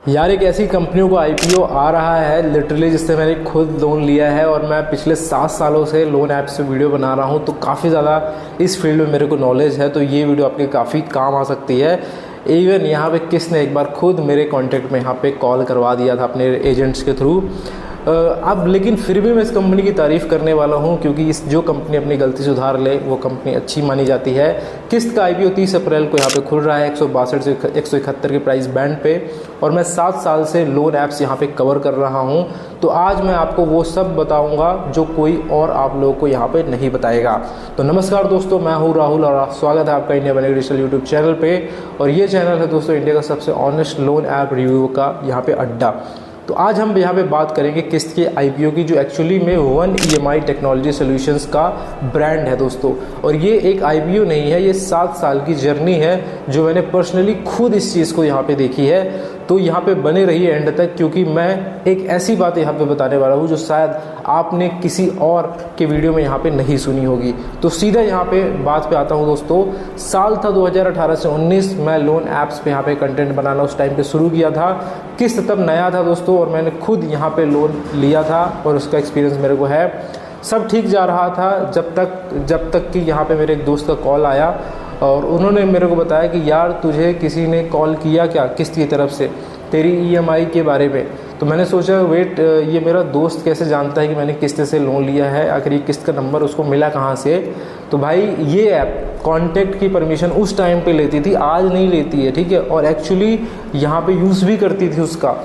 यार एक ऐसी कंपनियों को आईपीओ आ रहा है लिटरली जिससे मैंने खुद लोन लिया है और मैं पिछले 7 सालों से लोन ऐप से वीडियो बना रहा हूँ, तो काफ़ी ज़्यादा इस फील्ड में मेरे को नॉलेज है। तो ये वीडियो आपके काफ़ी काम आ सकती है। इवन यहाँ पे किसने एक बार खुद मेरे कॉन्टैक्ट में यहाँ पे कॉल करवा दिया था अपने एजेंट्स के थ्रू। अब लेकिन फिर भी मैं इस कंपनी की तारीफ़ करने वाला हूँ, क्योंकि इस जो कंपनी अपनी गलती सुधार ले वो कंपनी अच्छी मानी जाती है। किस्त का आईपीओ 30 अप्रैल को यहाँ पे खुल रहा है 162 से 171 के प्राइस बैंड पे, और मैं 7 साल से लोन ऐप्स यहाँ पे कवर कर रहा हूँ। तो आज मैं आपको वो सब बताऊँगा जो कोई और आप लोगों को यहाँ पे नहीं बताएगा। तो नमस्कार दोस्तों, मैं हूँ राहुल और स्वागत है आपका इंडिया बनेगा डिजिटल यूट्यूब चैनल पे। और ये चैनल है दोस्तों इंडिया का सबसे ऑनेस्ट लोन ऐप रिव्यू का यहाँ पे अड्डा। तो आज हम यहाँ पे बात करेंगे किस्त के आईपीओ की, जो एक्चुअली में वन ईएमआई टेक्नोलॉजी सॉल्यूशंस का ब्रांड है दोस्तों। और ये एक आईपीओ नहीं है, ये 7 साल की जर्नी है जो मैंने पर्सनली खुद इस चीज़ को यहाँ पे देखी है। तो यहाँ पे बने रहिए एंड तक, क्योंकि मैं एक ऐसी बात यहाँ पे बताने वाला हूँ जो शायद आपने किसी और के वीडियो में यहाँ पे नहीं सुनी होगी। तो सीधा यहाँ पे बात पे आता हूँ दोस्तों। साल था 2018 से 19, मैं लोन ऐप्स पे यहाँ पे कंटेंट बनाना उस टाइम पे शुरू किया था। किस्त तब नया था दोस्तों, और मैंने खुद यहाँ पे लोन लिया था और उसका एक्सपीरियंस मेरे को है। सब ठीक जा रहा था जब तक कि यहाँ पे मेरे एक दोस्त का कॉल आया और उन्होंने मेरे को बताया कि यार तुझे किसी ने कॉल किया क्या किस्त की तरफ से तेरी ईएमआई के बारे में। तो मैंने सोचा वेट, ये मेरा दोस्त कैसे जानता है कि मैंने किस्त से लोन लिया है, आखिर ये किस्त का नंबर उसको मिला कहाँ से। तो भाई ये ऐप कॉन्टैक्ट की परमिशन उस टाइम पे लेती थी, आज नहीं लेती है, ठीक है। और एक्चुअली यहाँ पे यूज़ भी करती थी उसका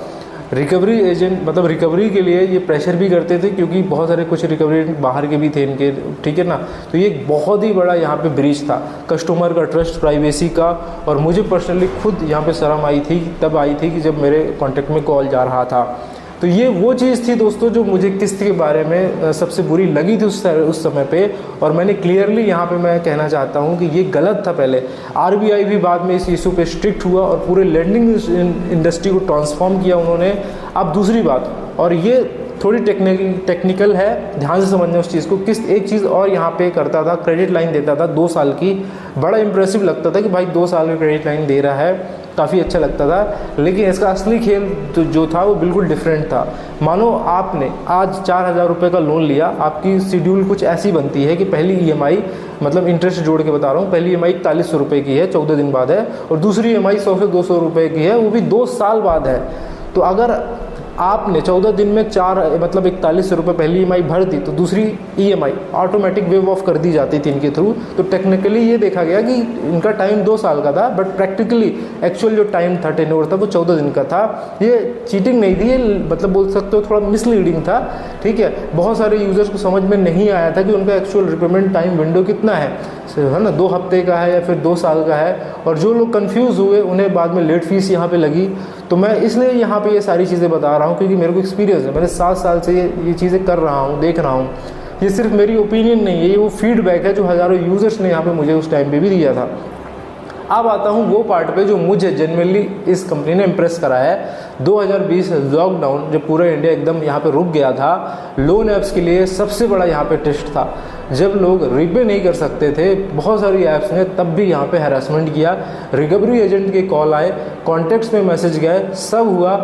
रिकवरी एजेंट, मतलब रिकवरी के लिए ये प्रेशर भी करते थे, क्योंकि बहुत सारे कुछ रिकवरी बाहर के भी थे इनके, ठीक है ना। तो ये बहुत ही बड़ा यहाँ पे ब्रीच था कस्टमर का ट्रस्ट, प्राइवेसी का। और मुझे पर्सनली खुद यहाँ पे शर्म आई थी, तब आई थी कि जब मेरे कॉन्टैक्ट में कॉल जा रहा था। तो ये वो चीज़ थी दोस्तों जो मुझे किस्त के बारे में सबसे बुरी लगी थी उस समय पे। और मैंने क्लियरली यहाँ पे मैं कहना चाहता हूँ कि ये गलत था। पहले आरबीआई भी बाद में इस इशू पे स्ट्रिक्ट हुआ और पूरे लेंडिंग इंडस्ट्री को ट्रांसफॉर्म किया उन्होंने। अब दूसरी बात, और ये थोड़ी टेक्निकल है, ध्यान से समझना उस चीज़ को। किस्त एक चीज़ और यहाँ पे करता था, क्रेडिट लाइन देता था 2 साल की। बड़ा इंप्रेसिव लगता था कि भाई 2 साल की क्रेडिट लाइन दे रहा है, काफ़ी अच्छा लगता था। लेकिन इसका असली खेल जो था वो बिल्कुल डिफरेंट था। मानो आपने आज 4000 रुपये का लोन लिया, आपकी शेड्यूल कुछ ऐसी बनती है कि पहली ईएमआई, मतलब इंटरेस्ट जोड़ के बता रहा हूँ, पहली ईएमआई 4100 रुपये की है, 14 दिन बाद है, और दूसरी ईएमआई 100 से 200 रुपये की है, वो भी 2 साल बाद है। तो अगर आपने 14 दिन में 4100 रुपये पहली ईएमआई भर दी, तो दूसरी ईएमआई ऑटोमेटिक वेव ऑफ कर दी जाती थी इनके थ्रू। तो टेक्निकली ये देखा गया कि इनका टाइम 2 साल का था, बट प्रैक्टिकली एक्चुअल जो टाइम था, टेन्योर था, वो 14 दिन का था। ये चीटिंग नहीं थी, ये मतलब बोल सकते हो थोड़ा मिसलीडिंग था, ठीक है। बहुत सारे यूजर्स को समझ में नहीं आया था कि उनका एक्चुअल रिपेमेंट टाइम विंडो कितना है ना, 2 हफ्ते का है या फिर 2 साल का है। और जो लोग कंफ्यूज हुए उन्हें बाद में लेट फीस यहाँ पे लगी। तो मैं इसलिए यहाँ पे ये सारी चीज़ें बता रहा हूँ क्योंकि मेरे को एक्सपीरियंस है, मैंने 7 साल से ये चीज़ें कर रहा हूँ, देख रहा हूँ। ये सिर्फ मेरी ओपिनियन नहीं है, ये वो फीडबैक है जो हज़ारों यूज़र्स ने यहाँ पे मुझे उस टाइम पे भी दिया था। अब आता हूँ वो पार्ट पे जो मुझे जेन्युइनली इस कंपनी ने इम्प्रेस करा है। 2020 लॉकडाउन जब पूरा इंडिया एकदम यहाँ पे रुक गया था, लोन ऐप्स के लिए सबसे बड़ा यहाँ पे टेस्ट था। जब लोग रीपे नहीं कर सकते थे, बहुत सारी ऐप्स ने तब भी यहाँ पे हैरेसमेंट किया, रिकवरी एजेंट के कॉल आए, कॉन्टैक्ट्स में मैसेज गए, सब हुआ।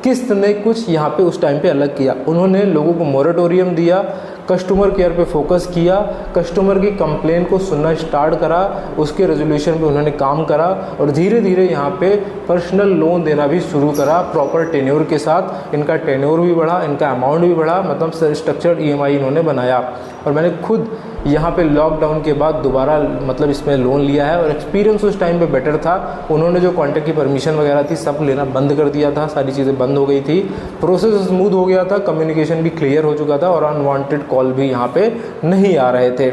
किस्त ने कुछ यहाँ पे उस टाइम पे अलग किया, उन्होंने लोगों को मोरेटोरियम दिया, कस्टमर केयर पे फोकस किया, कस्टमर की कंप्लेन को सुनना स्टार्ट करा, उसके रेजोल्यूशन पे उन्होंने काम करा, और धीरे धीरे यहाँ पे पर्सनल लोन देना भी शुरू करा प्रॉपर टेन्योर के साथ। इनका टेन्योर भी बढ़ा, इनका अमाउंट भी बढ़ा, मतलब स्ट्रक्चर्ड ईएमआई इन्होंने बनाया। और मैंने खुद यहाँ पे लॉकडाउन के बाद दोबारा मतलब इसमें लोन लिया है, और एक्सपीरियंस उस टाइम पे बेटर था। उन्होंने जो कॉन्टैक्ट की परमिशन वगैरह थी सब लेना बंद कर दिया था, सारी चीज़ें बंद हो गई थी, प्रोसेस स्मूथ हो गया था, कम्युनिकेशन भी क्लियर हो चुका था, और अनवांटेड कॉल भी यहाँ पे नहीं आ रहे थे।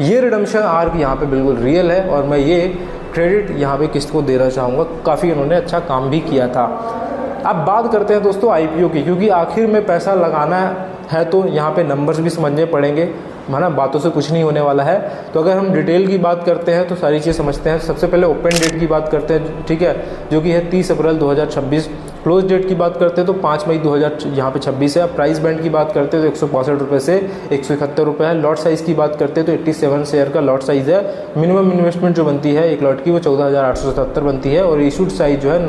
ये रिडम्पशन आर्क यहाँ पे बिल्कुल रियल है, और मैं ये क्रेडिट यहाँ पे किस्त को देना चाहूँगा, काफ़ी उन्होंने अच्छा काम भी किया था। अब बात करते हैं दोस्तों आईपीओ की, क्योंकि आखिर में पैसा लगाना है तो यहाँ पे नंबर्स भी समझने पड़ेंगे, है ना, बातों से कुछ नहीं होने वाला है। तो अगर हम डिटेल की बात करते हैं तो सारी चीज़ समझते हैं। सबसे पहले ओपन डेट की बात करते हैं, ठीक है, जो कि है 30 अप्रैल 2026। क्लोज डेट की बात करते हैं तो 5 मई 2026 है। प्राइस बैंड की बात करते हैं तो 162 रुपये से 171 रुपये है। लॉट साइज़ की बात करते हैं तो 87 शेयर का लॉट साइज़ है। मिनिमम इन्वेस्टमेंट जो बनती है एक लॉट की वो 14,877 बनती है, और इशूड साइज जो है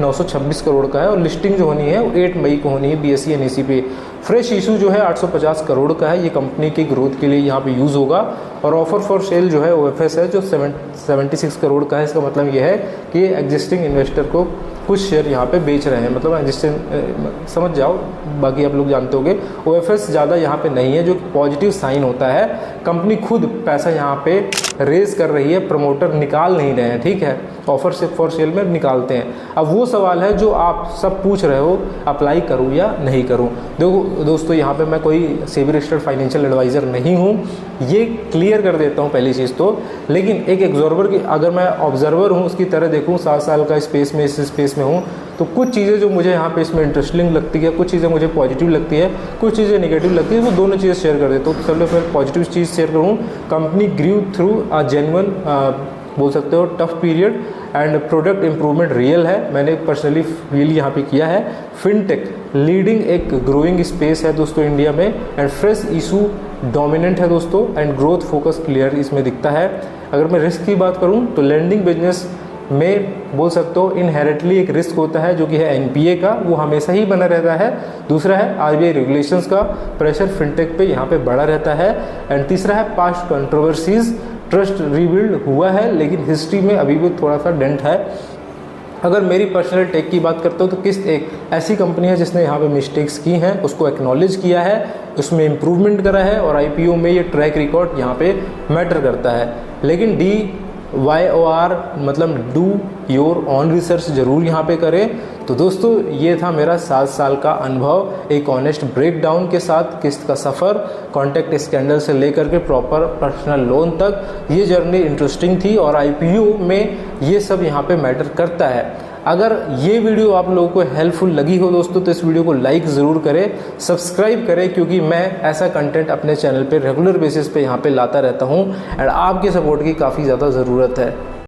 926 करोड़ का है और लिस्टिंग जो होनी है वो 8 मई को होनी है BSE NSE पे। फ्रेश इशू जो है 850 करोड़ का है, ये कंपनी की ग्रोथ के लिए यहाँ पे यूज़ होगा। और ऑफर फॉर सेल जो है OFS है जो 76 करोड़ का है। इसका मतलब ये है कि एग्जिस्टिंग इन्वेस्टर को कुछ शेयर यहाँ पे बेच रहे हैं, मतलब एग्जिस्टिंग समझ जाओ, बाकी आप लोग जानते होंगे। OFS ज़्यादा यहाँ पे नहीं है, जो पॉजिटिव साइन होता है। कंपनी खुद पैसा यहाँ पे रेज कर रही है, प्रमोटर निकाल नहीं रहे हैं, ठीक है, ऑफर से फॉर सेल में निकालते हैं। अब वो सवाल है जो आप सब पूछ रहे हो, अप्लाई करूँ या नहीं करूँ। देखो दोस्तों, यहाँ पे मैं कोई सेबी रजिस्टर्ड फाइनेंशियल एडवाइज़र नहीं हूँ, ये क्लियर कर देता हूँ पहली चीज़ तो। लेकिन एक ऑब्जर्वर की, अगर मैं ऑब्जर्वर हूँ उसकी तरह देखूँ, 7 साल का स्पेस में, इस स्पेस में हूँ, तो कुछ चीज़ें जो मुझे यहाँ पे इसमें इंटरेस्टिंग लगती है, कुछ चीज़ें मुझे पॉजिटिव लगती है, कुछ चीज़ें नेगेटिव लगती है, वो दोनों चीज़ें शेयर कर देता हूँ। तो चलो मैं पॉजिटिव चीज़ शेयर करूँ। Company grew through a genuine, बोल सकते हो, tough period and product improvement real है, मैंने पर्सनली फील यहाँ पे किया है। फिनटेक लीडिंग एक ग्रोइंग स्पेस है दोस्तों इंडिया में, एंड फ्रेश इशू डोमिनेंट है दोस्तों, एंड ग्रोथ फोकस क्लियर इसमें दिखता है। अगर मैं रिस्क की बात करूँ तो लेंडिंग बिजनेस में बोल सकते हो इनहेरिटली एक रिस्क होता है जो कि है NPA का, वो हमेशा ही बना रहता है। दूसरा है RBI रेगुलेशंस का प्रेशर फिनटेक पे यहाँ पे बड़ा रहता है। एंड तीसरा है पास्ट कंट्रोवर्सीज, ट्रस्ट रीबिल्ड हुआ है लेकिन हिस्ट्री में अभी भी थोड़ा सा डेंट है। अगर मेरी पर्सनल टेक की बात करते हो तो किस्त एक ऐसी कंपनी है जिसने यहाँ पे मिस्टेक्स की हैं, उसको एक्नॉलेज किया है, उसमें इम्प्रूवमेंट करा है, और IPO में ये ट्रैक रिकॉर्ड यहाँ पे मैटर करता है। लेकिन DYOR मतलब डू योर ऑन रिसर्च जरूर यहाँ पे करें। तो दोस्तों, ये था मेरा 7 साल का अनुभव, एक ऑनेस्ट ब्रेकडाउन के साथ किस्त का सफ़र, कॉन्टैक्ट स्कैंडल से लेकर के प्रॉपर पर्सनल लोन तक। ये जर्नी इंटरेस्टिंग थी और IPO में ये सब यहाँ पे मैटर करता है। अगर ये वीडियो आप लोगों को हेल्पफुल लगी हो दोस्तों, तो इस वीडियो को लाइक ज़रूर करें, सब्सक्राइब करें, क्योंकि मैं ऐसा कंटेंट अपने चैनल पे रेगुलर बेसिस पे यहाँ पे लाता रहता हूँ एंड आपके सपोर्ट की काफ़ी ज़्यादा ज़रूरत है।